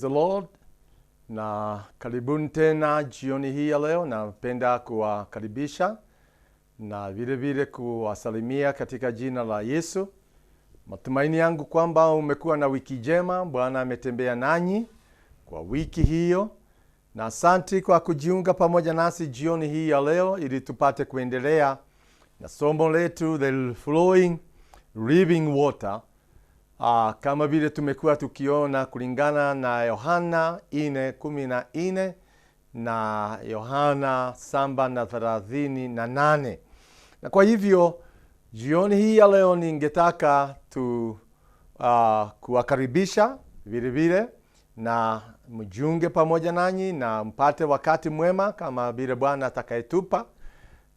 the Lord. Na karibuni tena jioni hii ya leo. Napenda kuwakaribisha na vile vile kuwasalimia katika jina la Yesu. Matumaini yangu kwamba umekuwa na wiki njema. Bwana ametembea nanyi kwa wiki hiyo. Na asante kwa kujiunga pamoja nasi jioni hii ya leo ili tupate kuendelea na somo letu, the flowing living water. Kama vile tumekuwa tukiona kulingana na Yohana 4:14 na Yohana 7:38. Na kwa hivyo jioni hii ya leo ningetaka kuwakaribisha vile vile na mjiunge pamoja nanyi na mpate wakati mwema kama vile Bwana atakayetupa.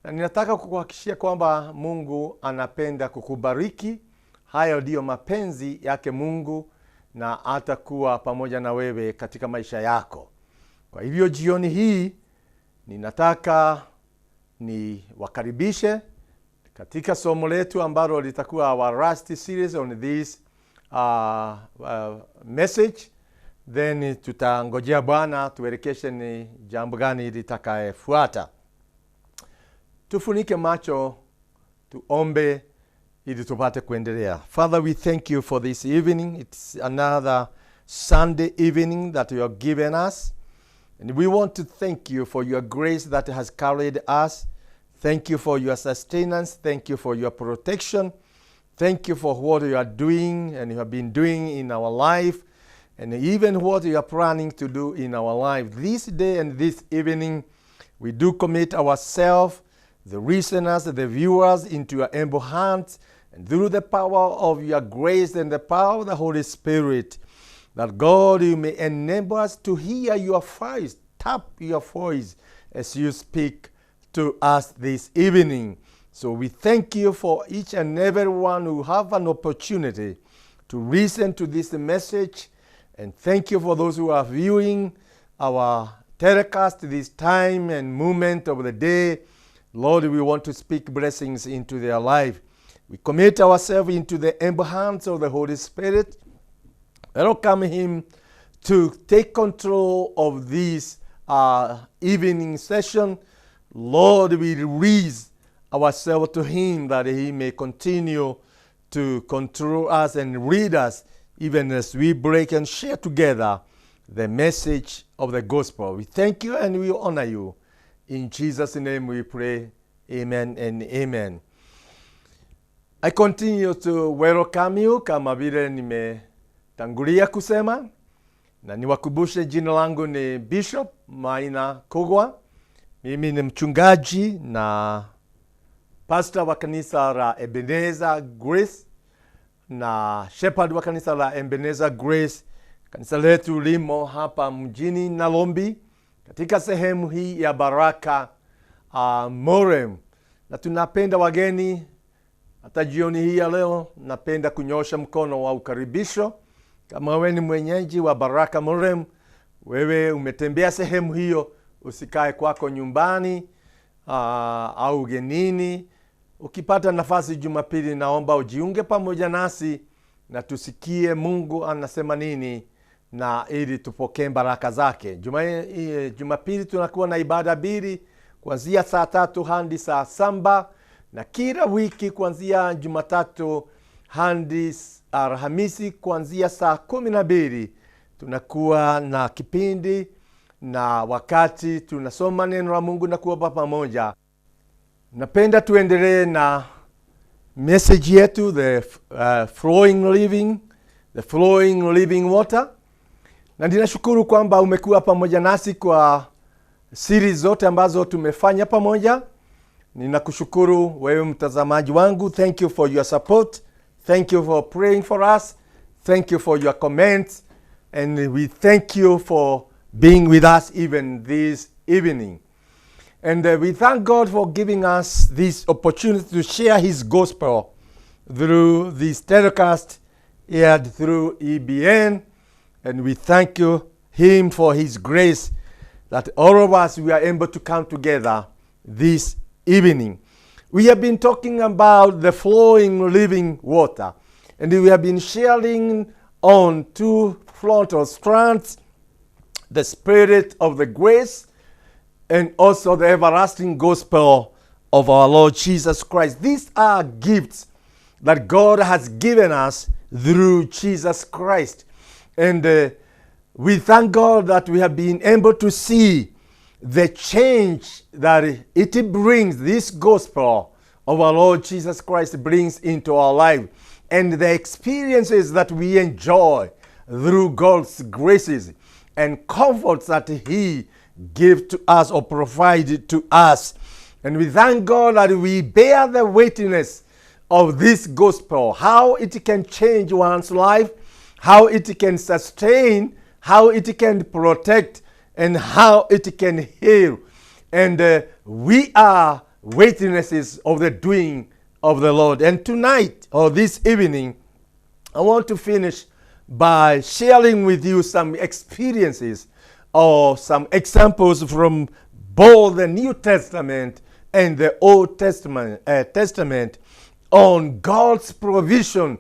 Na ninataka kukuhakikishia kwamba Mungu anapenda kukubariki. Hayo ndio mapenzi yake Mungu, na atakuwa pamoja na wewe katika maisha yako. Kwa hivyo jioni hii ninataka niwakaribishe katika somo letu ambalo litakuwa our last series on this message. Then tutangojea Bwana tuelekeshe ni jambo gani litakayefuata. Tufunike macho, tuombe ili tupate kuendelea. Father, we thank you for this evening. It's another Sunday evening that you have given us. And we want to thank you for your grace that has carried us. Thank you for your sustenance. Thank you for your protection. Thank you for what you are doing and you have been doing in our life. And even what you are planning to do in our life. This day and this evening, we do commit ourselves, the listeners, the viewers, into your humble hands. And through the power of your grace and the power of the Holy Spirit, that God, you may enable us to hear your voice, tap your voice as you speak to us this evening. So we thank you for each and every one who have an opportunity to listen to this message. And thank you for those who are viewing our telecast this time and moment of the day. Lord, we want to speak blessings into their life. We commit ourselves into the humble hands of the Holy Spirit. Welcome him to take control of this evening session. Lord, we release ourselves to him that he may continue to control us and lead us even as we break and share together the message of the gospel. We thank you and we honor you. In Jesus' name we pray. Amen and amen. I continue to welcome you kama vile nimetangulia kusema, na niwakumbushe jina langu ni Bishop John Kugwa. Mimi ni mchungaji na pastor wa kanisa la Ebenezer Grace na shepherd wa kanisa la Ebenezer Grace. Kanisa letu limo hapa mjini Nairobi katika sehemu hii ya Baraka Morem. Na tunapenda wageni. Hata jioni hii ya leo napenda kunyosha mkono wa ukaribisho. Kama wewe ni mwenyeji wa Baraka Morem, wewe umetembea sehemu hiyo, usikae kwako nyumbani au ugenini. Ukipata nafasi Jumapili, naomba ujiunge pamoja nasi na tusikie Mungu anasema nini, na ili tupokee baraka zake. Jumapili tunakuwa na ibada mbili kuanzia saa 3 hadi saa 7, na kila wiki kuanzia Jumatatu hadi Alhamisi kuanzia saa 12 tunakuwa na kipindi na wakati tunasoma neno la Mungu na kuomba pamoja. Napenda tuendelee na message yetu, the flowing living water. Na ninashukuru kwamba umekuwa pamoja nasi kwa series zote ambazo tumefanya pamoja. Ninakushukuru wewe mtazamaji wangu. Thank you for your support. Thank you for praying for us. Thank you for your comments. And we thank you for being with us even this evening. And we thank God for giving us this opportunity to share his gospel through this telecast aired through EBN. And we thank him for his grace that all of us, we are able to come together this evening. We have been talking about the flowing living water. And we have been sharing on two frontal strands the Spirit of the grace, and also the everlasting gospel of our Lord Jesus Christ. These are gifts that God has given us through Jesus Christ. And we thank God that we have been able to see the change that it brings, this gospel of our Lord Jesus Christ brings into our life, and the experiences that we enjoy through God's graces and comforts that He gives to us or provided to us. And we thank God that we bear the witness of this gospel, how it can change one's life, how it can sustain, how it can protect, and how it can heal. And we are witnesses of the doing of the Lord. And tonight, or this evening, I want to finish by sharing with you some experiences or some examples from both the New Testament and the Old Testament on God's provision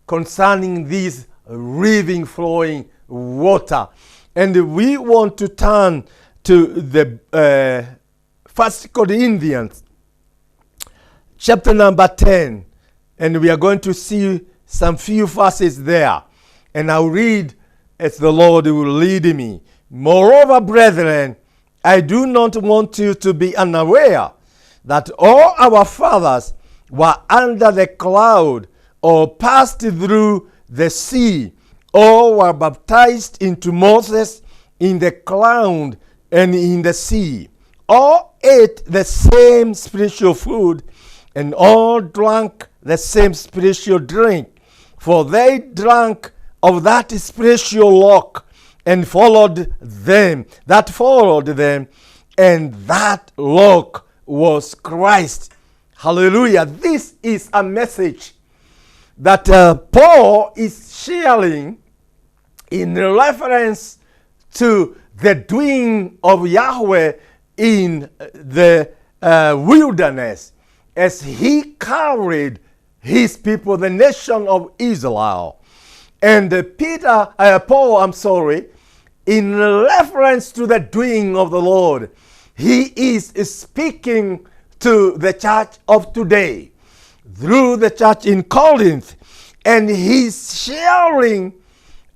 concerning this living, flowing water. And we want to turn to the 1 Corinthians chapter number 10, and we are going to see some few verses there. And I'll read as the Lord will lead me. Moreover, brethren, I do not want you to be unaware that all our fathers were under the cloud or passed through the sea, or were baptized into Moses in the cloud and in the sea. All ate the same spiritual food, and all drank the same spiritual drink, for they drank of that spiritual rock and followed them, and that rock was Christ. Hallelujah. This is a message that Paul is sharing in reference to the doing of Yahweh in the wilderness as he carried his people, the nation of Israel. And Paul, in reference to the doing of the Lord, he is speaking to the church of today through the church in Corinth, and he's sharing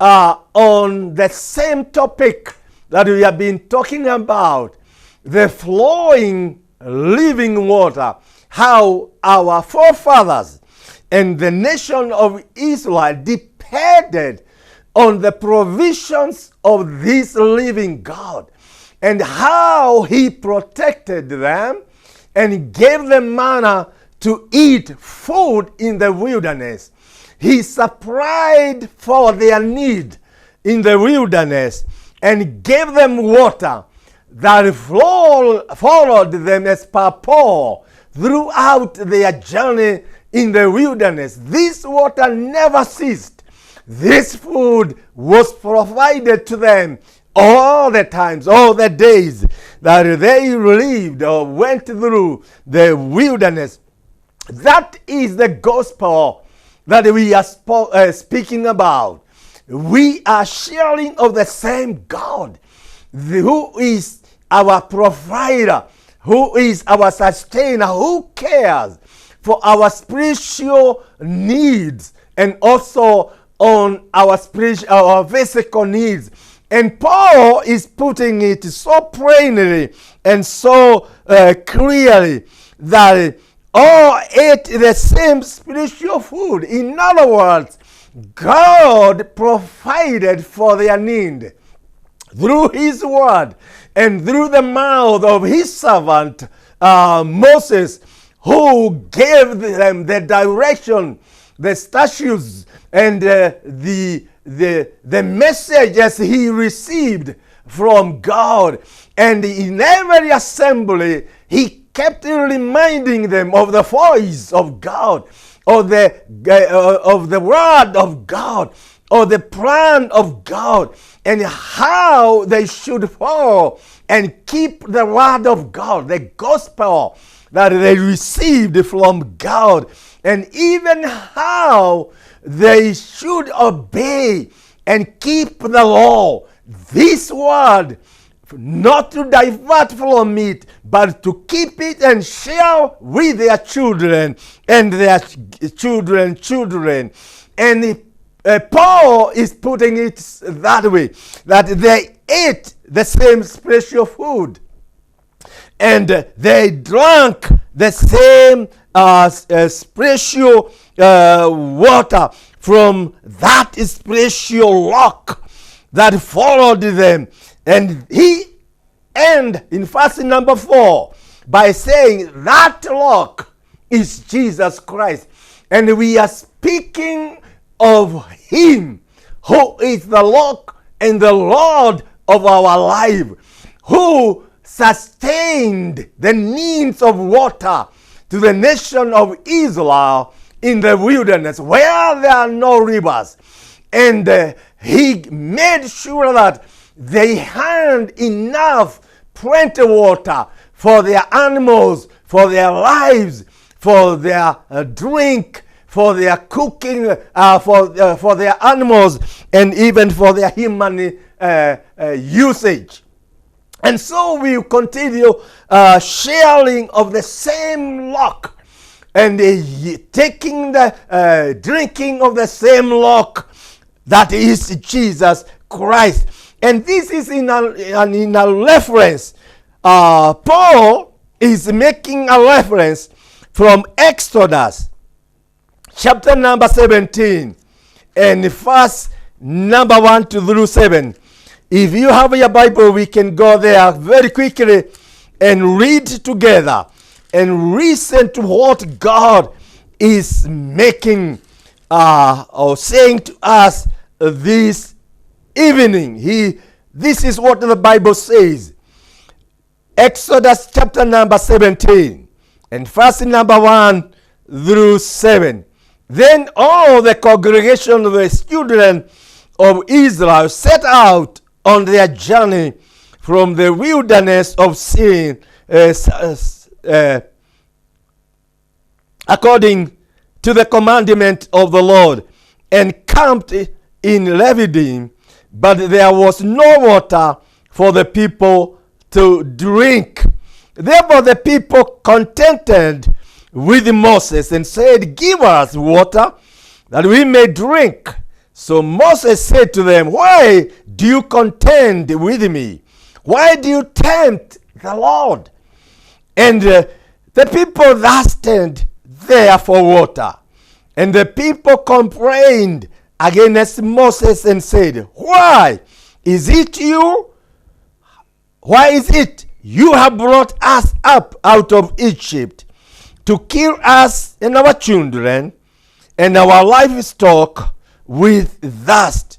on the same topic that we have been talking about, the flowing living water, how our forefathers and the nation of Israel depended on the provisions of this living God, and how he protected them and gave them manna to eat food in the wilderness. He supplied for their need in the wilderness and gave them water that followed them as per Paul throughout their journey in the wilderness. This water never ceased. This food was provided to them all the times, all the days that they lived or went through the wilderness. That is the gospel that we are speaking about. We are sharing of the same God, who is our provider, who is our sustainer, who cares for our spiritual needs and also on our physical needs. And Paul is putting it so plainly and so clearly that all ate the same spiritual food. In other words, God provided for their need through his word and through the mouth of his servant Moses, who gave them the direction, the statutes, and the messages he received from God. And in every assembly, he kept reminding them of the voice of God, of the word of God, or the plan of God, and how they should follow and keep the word of God, the gospel that they received from God, and even how they should obey and keep the law this word, not to divert from it, but to keep it and share with their children and their children. And Paul is putting it that way, that they ate the same spiritual food, and they drank the same spiritual water from that spiritual rock that followed them. And he end in verse number 4 by saying that rock is Jesus Christ. And we are speaking of him who is the rock and the Lord of our life, who sustained the needs of water to the nation of Israel in the wilderness where there are no rivers. And he made sure that they had enough plenty water for their animals, for their lives, for their drink, for their cooking, for their animals, and even for their human usage. And so we continue sharing of the same rock, and taking the drinking of the same rock that is Jesus Christ. And this is in a reference. Paul is making a reference from Exodus chapter number 17 and verse number 1 through 7. If you have your Bible, we can go there very quickly and read together and listen to what God is making or saying to us this evening. This is what the Bible says. Exodus chapter number 17 and verse number 1 through 7. Then all the congregation of the children of Israel set out on their journey from the wilderness of Sin, according to the commandment of the Lord, and camped in Rephidim. But there was no water for the people to drink. Therefore the people contended with Moses and said, "Give us water that we may drink." So Moses said to them, "Why do you contend with me? Why do you tempt the Lord?" And the people thirsted there for water. And the people complained against Moses and said, Why is it you have brought us up out of Egypt to kill us and our children and our livestock with thirst?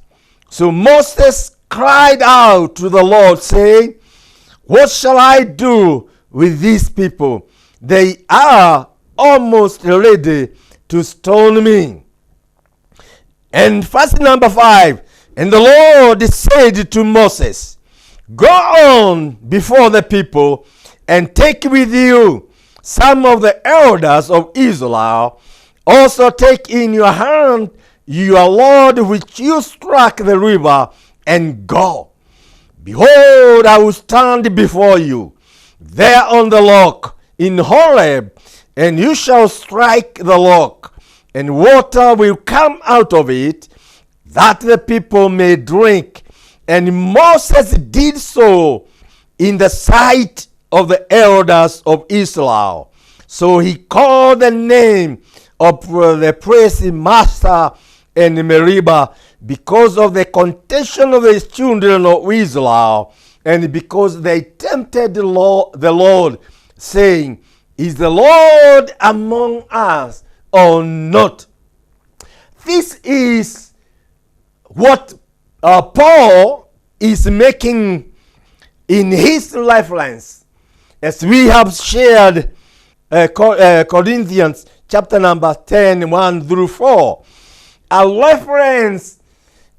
So Moses cried out to the Lord, saying, What shall I do with these people? They are almost ready to stone me. And verse number 5, and the Lord said to Moses, Go on before the people and take with you some of the elders of Israel. Also take in your hand your rod which you struck the river, and go. Behold, I will stand before you there on the rock in Horeb, and you shall strike the rock, and water will come out of it, that the people may drink. And Moses did so in the sight of the elders of Israel. So he called the name of the place Massah and Meribah, because of the contention of the children of Israel, and because they tempted the Lord, saying, Is the Lord among us or not? This is what Paul is making in his reference, as we have shared Corinthians chapter number 10, 1 through 4. A reference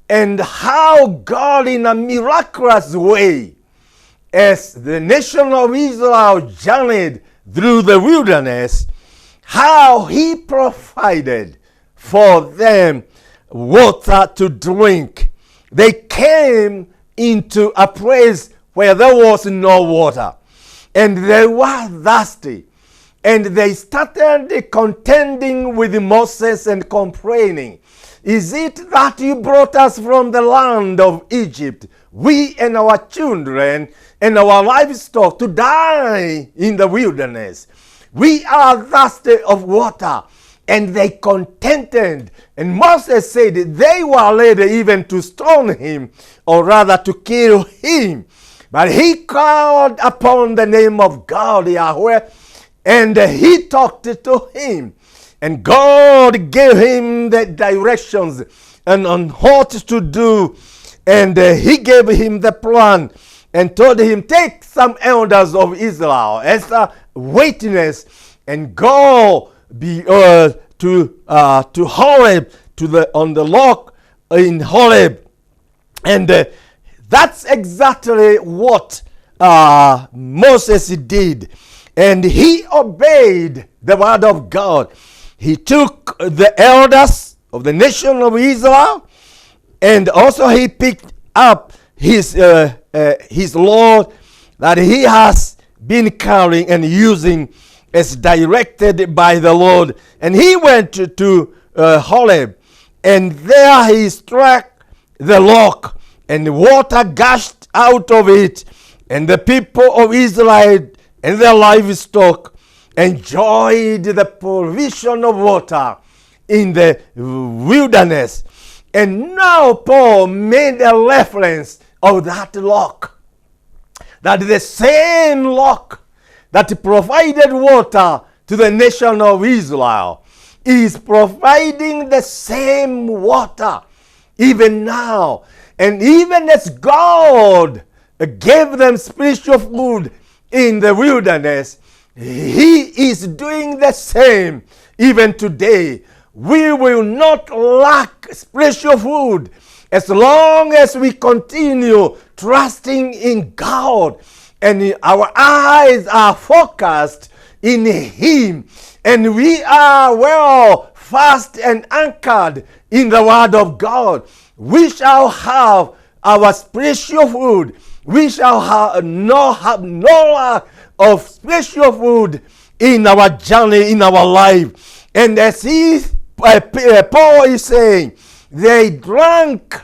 and how God in a miraculous way, as the nation of Israel journeyed through the wilderness, how he provided for them water to drink. They came into a place where there was no water. And they were thirsty. And they started contending with Moses and complaining, "Is it that you brought us from the land of Egypt, we and our children and our livestock, to die in the wilderness? We are thirsty of water." And they contended. And Moses said they were ready even to stone him, or rather to kill him. But he called upon the name of God, Yahweh, and he talked to him. And God gave him the directions and on what to do. And he gave him the plan and told him, "Take some elders of Israel as a witness and go to Horeb, on the rock in Horeb." And that's exactly what Moses did. And he obeyed the word of God. He took the elders of the nation of Israel, and also he picked up his Lord that he has been carrying and using as directed by the Lord. And he went to Horeb, and there he struck the rock, and water gushed out of it, and the people of Israel and their livestock enjoyed the provision of water in the wilderness. And now Paul made a reference of that rock, that the same rock that provided water to the nation of Israel is providing the same water even now. And even as God gave them spiritual food in the wilderness, he is doing the same even today. We will not lack spiritual food as long as we continue trusting in God and our eyes are focused in him, and we are well fast and anchored in the word of God. We shall have our spiritual food. We shall have no lack of spiritual food in our journey, in our life. And as Paul is saying, they drank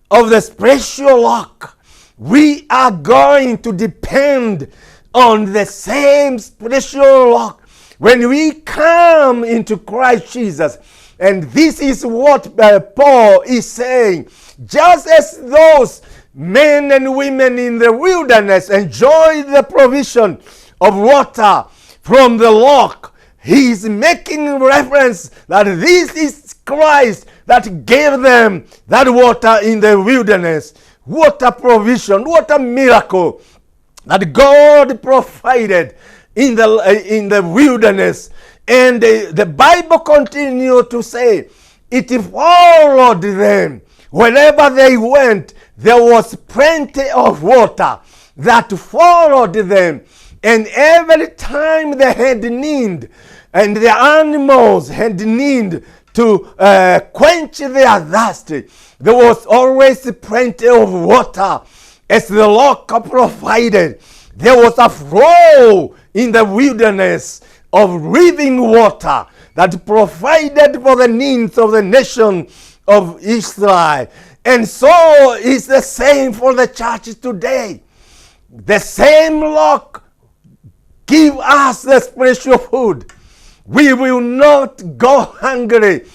of the spiritual rock. We are going to depend on the same spiritual rock when we come into Christ Jesus. And this is what Paul is saying. Just as those men and women in the wilderness enjoyed the provision of water from the rock, he is making reference that this is Christ that gave them that water in the wilderness. What a provision, what a miracle that God provided in the wilderness. And the Bible continues to say, it followed them. Wherever they went, there was plenty of water that followed them. And every time they had need, and the animals had need to quench their thirst, there was always plenty of water as the rock provided. There was a flow in the wilderness of living water that provided for the needs of the nation of Israel. And so is the same for the church today. The same rock give us the spiritual food. We will not go hungry.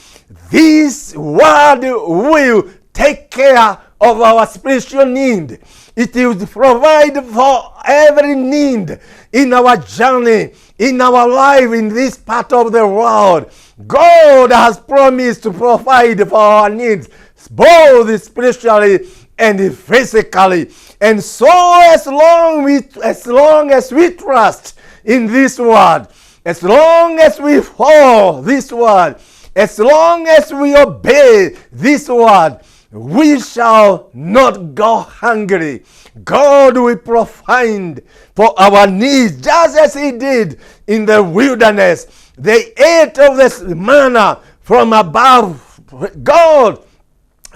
This word will take care of our spiritual need. It will provide for every need in our journey, in our life, in this part of the world. God has promised to provide for our needs, both spiritually and physically. And so as long as we trust in this word, as long as we follow this word, as long as we obey this word, we shall not go hungry. God will provide for our needs just as he did in the wilderness. They ate of this manna from above. God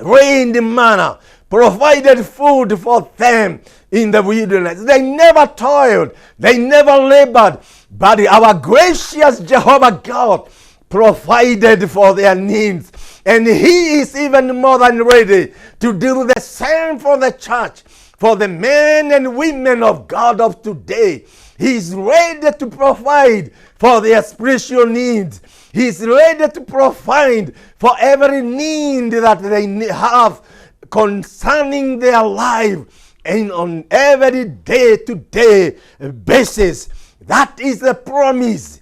rained manna, provided food for them in the wilderness. They never toiled, they never labored, but our gracious Jehovah God provided for their needs. And he is even more than ready to do the same for the church, for the men and women of God of today. He is ready to provide for their spiritual needs. He is ready to provide for every need that they have concerning their life and on every day-to-day basis. That is the promise.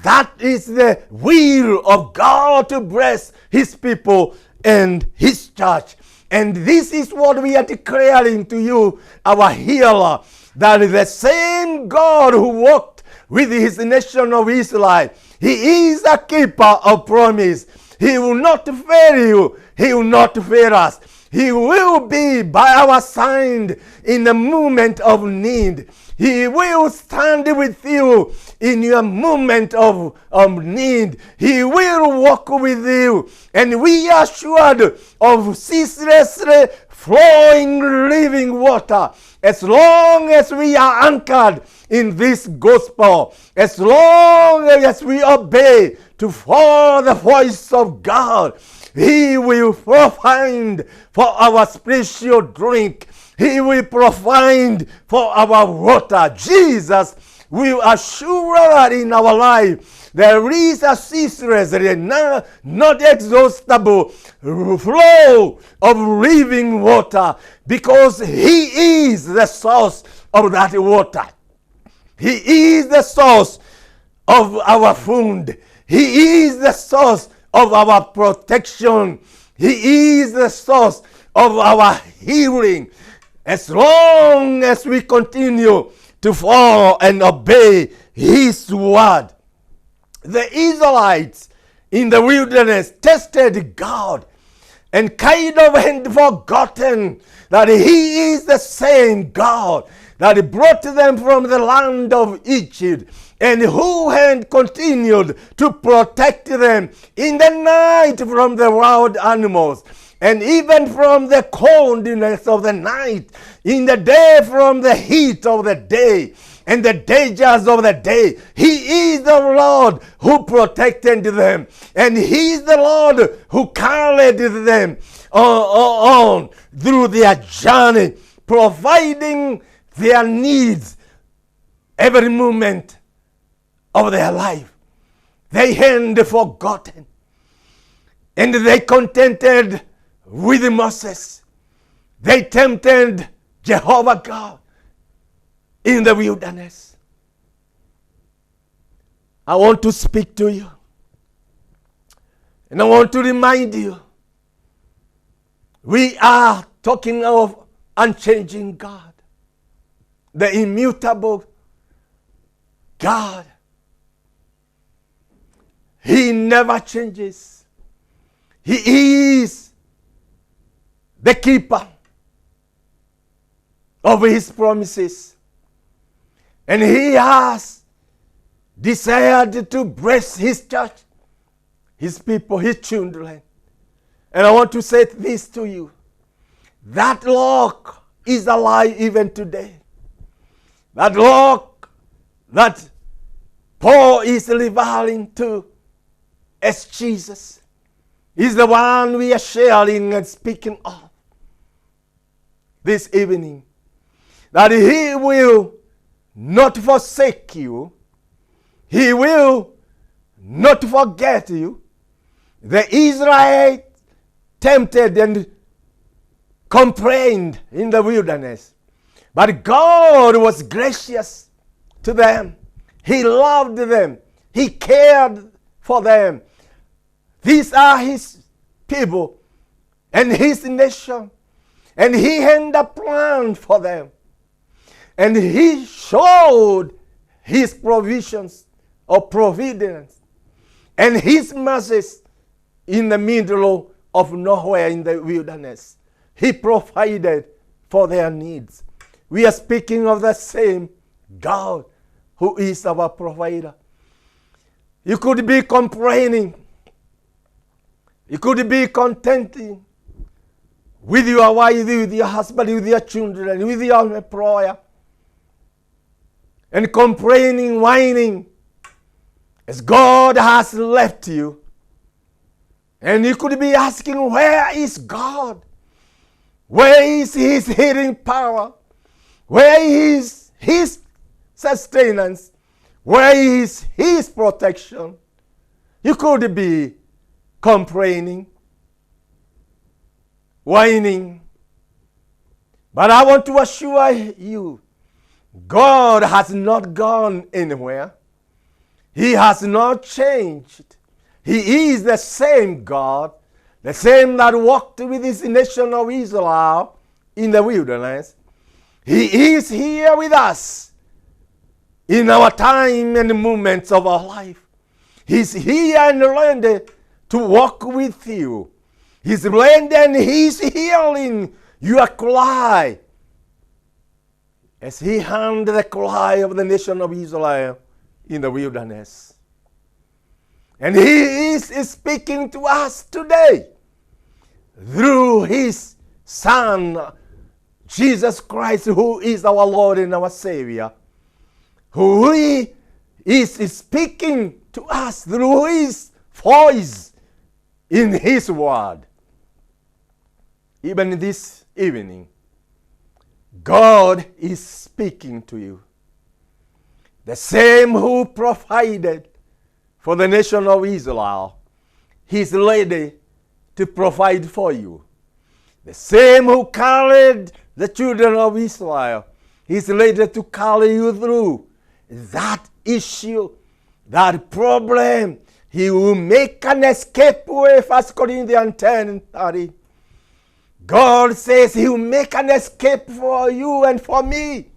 That is the will of God to bless his people and his church. And this is what we are declaring to you, our healer, that the same God who walked with his nation of Israel, he is a keeper of promise. He will not fail you. He will not fail us. He will be by our side in the moment of need. He will stand with you in your moment of need. He will walk with you. And we are assured of ceaselessly flowing living water as long as we are anchored in this gospel, as long as we obey to follow the voice of God. He will provide for our spiritual drink. He will provide for our water. Jesus will assure that in our life there is a ceaseless, not exhaustible flow of living water, because he is the source of that water. He is the source of our food. He is the source of our protection. He is the source of our healing. As long as we continue to follow and obey his word. The Israelites in the wilderness tested God and kind of had forgotten that he is the same God that brought them from the land of Egypt, and who had continued to protect them in the night from the wild animals, and even from the coldness of the night, in the day from the heat of the day, and the dangers of the day. He is the Lord who protected them, and he is the Lord who carried them on through their journey, providing their needs every moment of their life. They had forgotten, and they contented with Moses. They tempted Jehovah God in the wilderness. I want to speak to you, and I want to remind you, we are talking of unchanging God, the immutable God. He never changes. He is the keeper of his promises. And he has desired to bless his church, his people, his children. And I want to say this to you. That rock is alive even today. That rock that Paul is referring to as Jesus is the one we are sharing and speaking of this evening. That he will not forsake you. He will not forget you. The Israelites tempted and complained in the wilderness, but God was gracious to them. He loved them. He cared for them. These are his people and his nation, and he had a plan for them. And he showed his provisions of providence and his mercies in the middle of nowhere in the wilderness. He provided for their needs. We are speaking of the same God who is our provider. You could be complaining. You could be contenting with your wife, with your husband, with your children, with your employer, and complaining, whining, as God has left you. And you could be asking, where is God? Where is his healing power? Where is his sustenance? Where is his protection? You could be complaining, whining. But I want to assure you, God has not gone anywhere. He has not changed. He is the same God, the same that walked with his nation of Israel in the wilderness. He is here with us in our time and moments of our life. He's here and ready to walk with you. He's ready and he's hearing your cry as he heard the cry of the nation of Israel in the wilderness. And he is speaking to us today through his Son, Jesus Christ, who is our Lord and our Savior, who he is speaking to us through his voice in his word. Even this evening, God is speaking to you. The same who provided for the nation of Israel, he's ready to provide for you. The same who carried the children of Israel, he's ready to carry you through that issue, that problem. He will make an escape way, 1 Corinthians 10:30. God says he will make an escape for you and for me.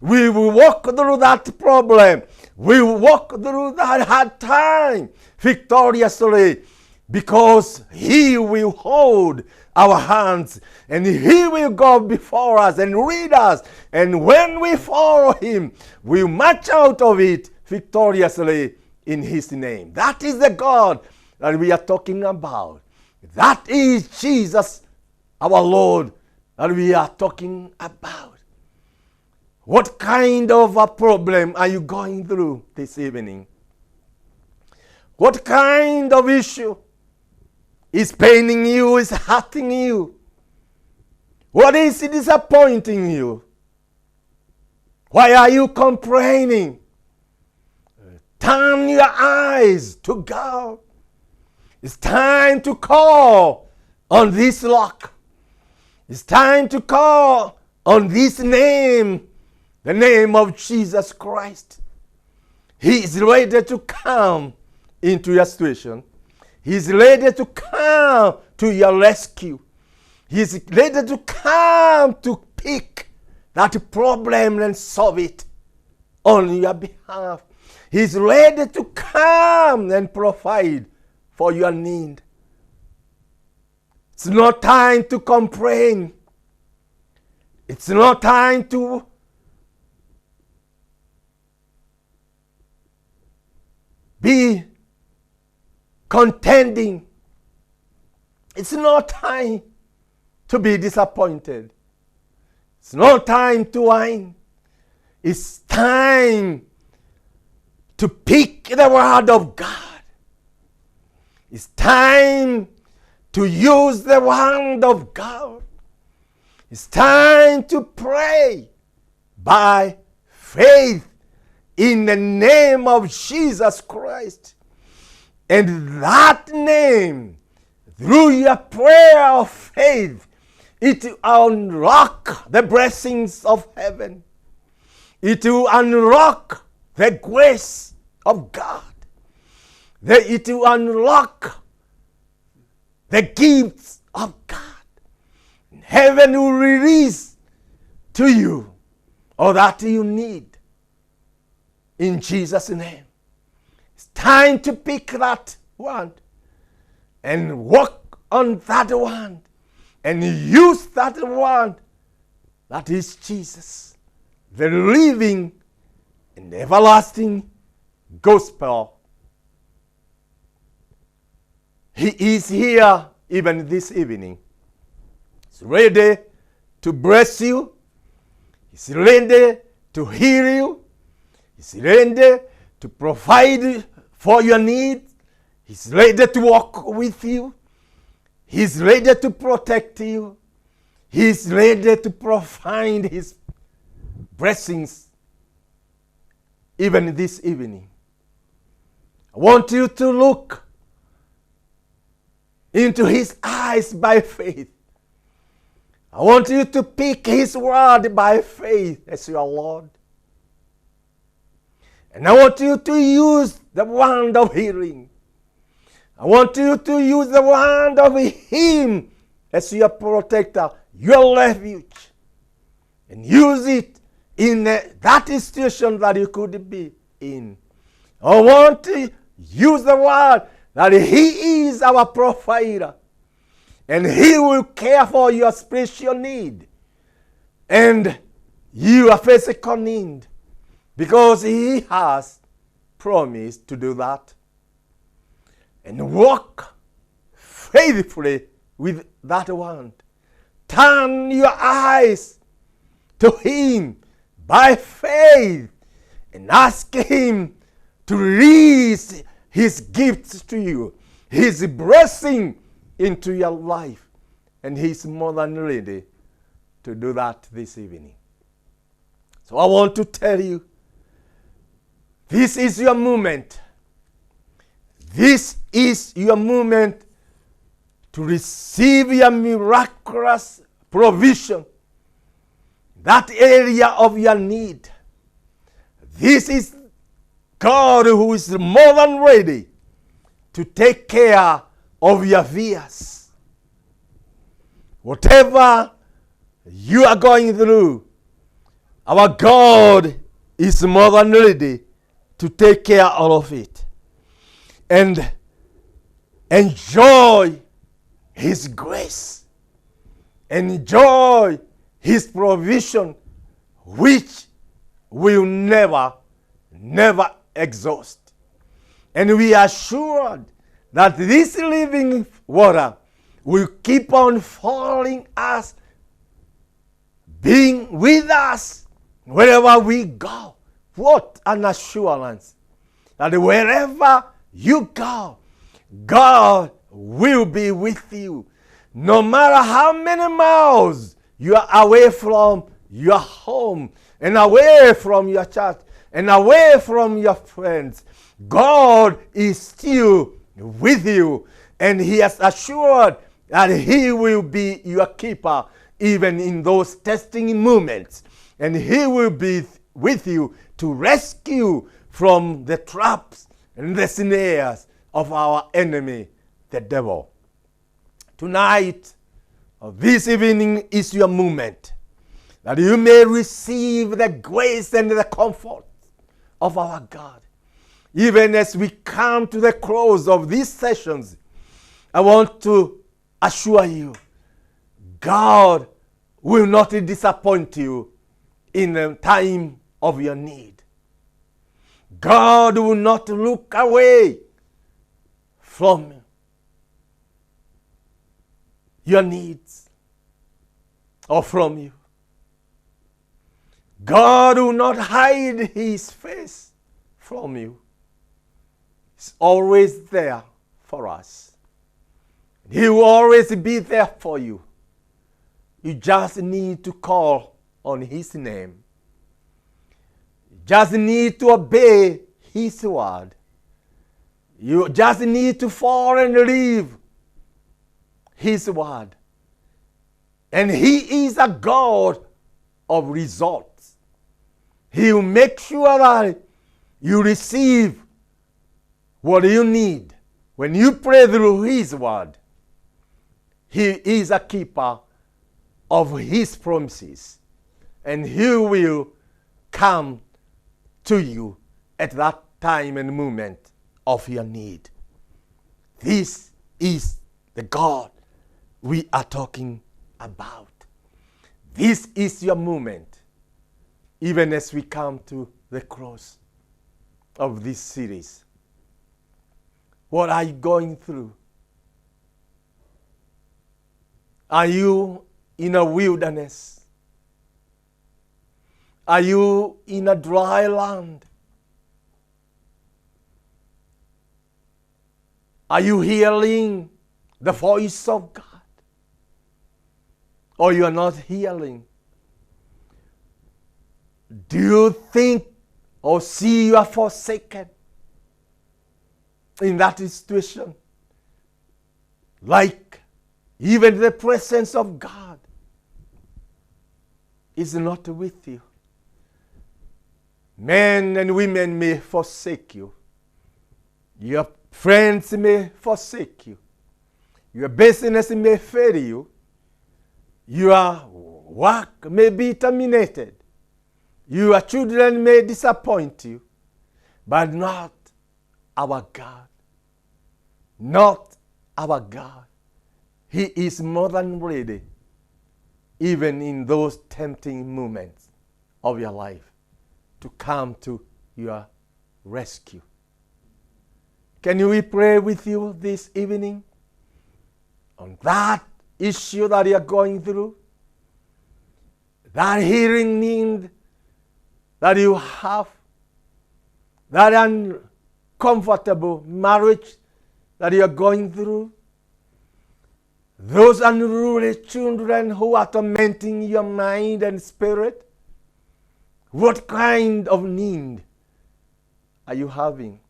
We will walk through that problem. We will walk through that hard time victoriously, because he will hold our hands and he will go before us and lead us. And when we follow him, we march out of it victoriously in his name. That is the God that we are talking about. That is Jesus, our Lord, that we are talking about. What kind of a problem are you going through this evening? What kind of issue is paining you, is hurting you? What is disappointing you? Why are you complaining? Turn your eyes to God. It's time to call on this rock. It's time to call on this name, the name of Jesus Christ. He is ready to come into your situation. He is ready to come to your rescue. He is ready to come to pick that problem and solve it on your behalf. He is ready to come and provide for your need. It's not time to complain. It's not time to be contending. It's not time to be disappointed. It's not time to whine. It's time to pick the word of God. It's time to use the word of God. It's time to pray by faith in the name of Jesus Christ. And that name, through your prayer of faith, it will unlock the blessings of heaven. It will unlock the grace of God. It will unlock the gifts of God. Heaven will release to you all that you need. In Jesus' name. It's time to pick that one and walk on that one and use that one. That is Jesus, the living and everlasting gospel. He is here even this evening He's ready to bless you. He's ready to heal you. He's ready to provide for your needs. He's ready to walk with you. He's ready to protect you. He's ready to provide his blessings even this evening. I want you to look into his eyes by faith. I want you to pick his word by faith as your Lord. And I want you to use the word of healing. I want you to use the word of him as your protector, your refuge. And use it in that situation that you could be in. I want to use the word that he is our provider. And he will care for your spiritual need and your physical need, because he has promised to do that. And walk faithfully with that one. Turn your eyes to him by faith and ask him to release his gifts to you, his blessing into your life. And he's more than ready to do that this evening. So I want to tell you, this is your moment. This is your moment to receive your miraculous provision, that area of your need. This is God who is more than ready to take care of your fears. Whatever you are going through, our God is more than ready to take care of it. And enjoy his grace. Enjoy his provision, which will never exhaust. And we are assured that this living water will keep on following us, being with us wherever we go. What an assurance that wherever you go, God will be with you. No matter how many miles you are away from your home and away from your church and away from your friends, God is still with you, and he has assured that he will be your keeper even in those testing moments, and he will be with you to rescue from the traps and the snares of our enemy, the devil. Tonight, this evening is your moment that you may receive the grace and the comfort of our God. Even as we come to the close of these sessions, I want to assure you, God will not disappoint you in the time of your need. God will not look away from your needs or from you. God will not hide his face from you. He's always there for us. He will always be there for you. You just need to call on his name. You just need to obey his word. You just need to fall and leave his word. And he is a God of results. He will make sure that you receive what you need when you pray through his word. He is a keeper of his promises, and he will come to you at that time and moment of your need. This is the God we are talking about. This is your moment, even as we come to the close of this series. What are you going through? Are you in a wilderness? Are you in a dry land? Are you hearing the voice of God? Or you are not hearing? Do you think or see you are forsaken in that situation? Like even the presence of God is not with you. Men and women may forsake you. Your friends may forsake you. Your business may fail you. Your work may be terminated. Your children may disappoint you. But not our God. Not our God. He is more than ready, even in those tempting moments of your life, to come to your rescue. Can we pray with you this evening on that issue that you are going through? That hearing need that you have? That uncomfortable marriage that you are going through? Those unruly children who are tormenting your mind and spirit? What kind of need are you having?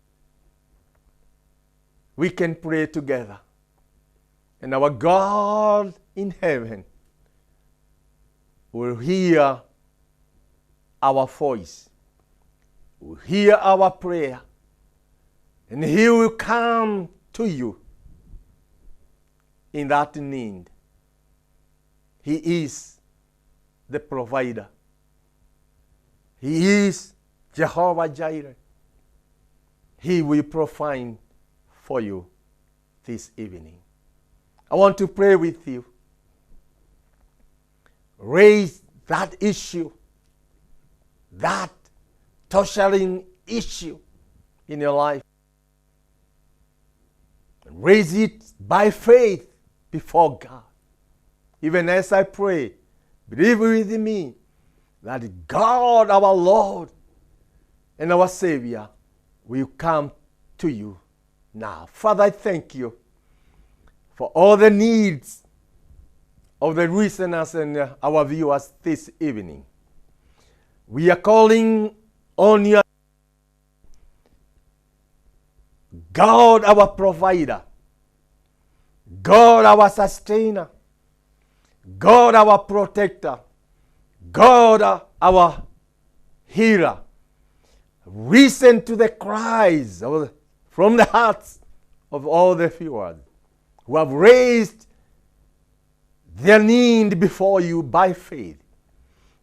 We can pray together. And our God in heaven will hear our voice, will hear our prayer, and He will come to you in that need. He is the provider. He is Jehovah Jireh. He will provide for you this evening. I want to pray with you. Raise that issue, that torturing issue in your life. Raise it by faith before God. Even as I pray, believe with me that God, our Lord and our Savior, will come to you now. Father, I thank you for all the needs of the listeners and our viewers this evening. We are calling on your God, our provider, God, our sustainer, God, our protector, God, our healer. Listen to the cries from the hearts of all the viewers who have raised their need before you by faith,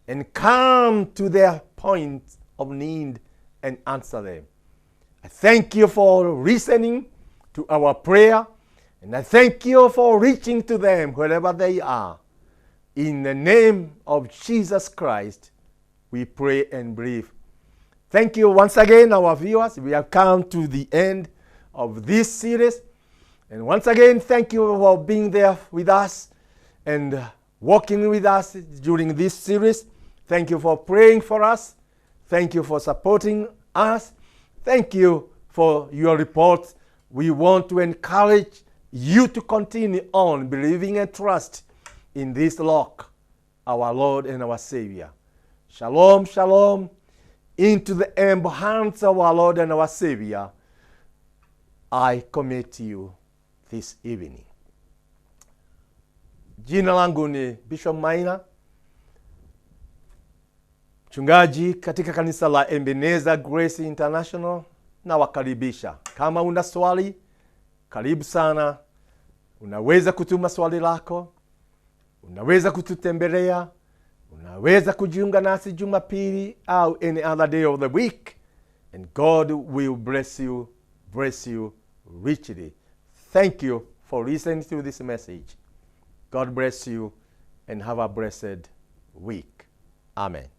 and come to their point of need and answer them. I thank you for listening to our prayer, and I thank you for reaching to them wherever they are. In the name of Jesus Christ, we pray and believe. Thank you once again, our viewers. We have come to the end of this series. And once again, thank you for being there with us and walking with us during this series. Thank you for praying for us. Thank you for supporting us. Thank you for your reports. We want to encourage you to continue on believing and trust in this rock, our Lord and our Savior. Shalom, shalom. Into the able hands of our Lord and our Savior, I commit you this evening. Jina langu ni Bishop Maina, mchungaji katika kanisa la Ebenezer Grace International, na wakaribisha. Kama una swali, karibu sana. Unaweza kutuma swali lako, unaweza kututembelea, unaweza kujiunga nasi Jumapili au any other day of the week, and God will bless you richly. Thank you for listening to this message. God bless you and have a blessed week. Amen.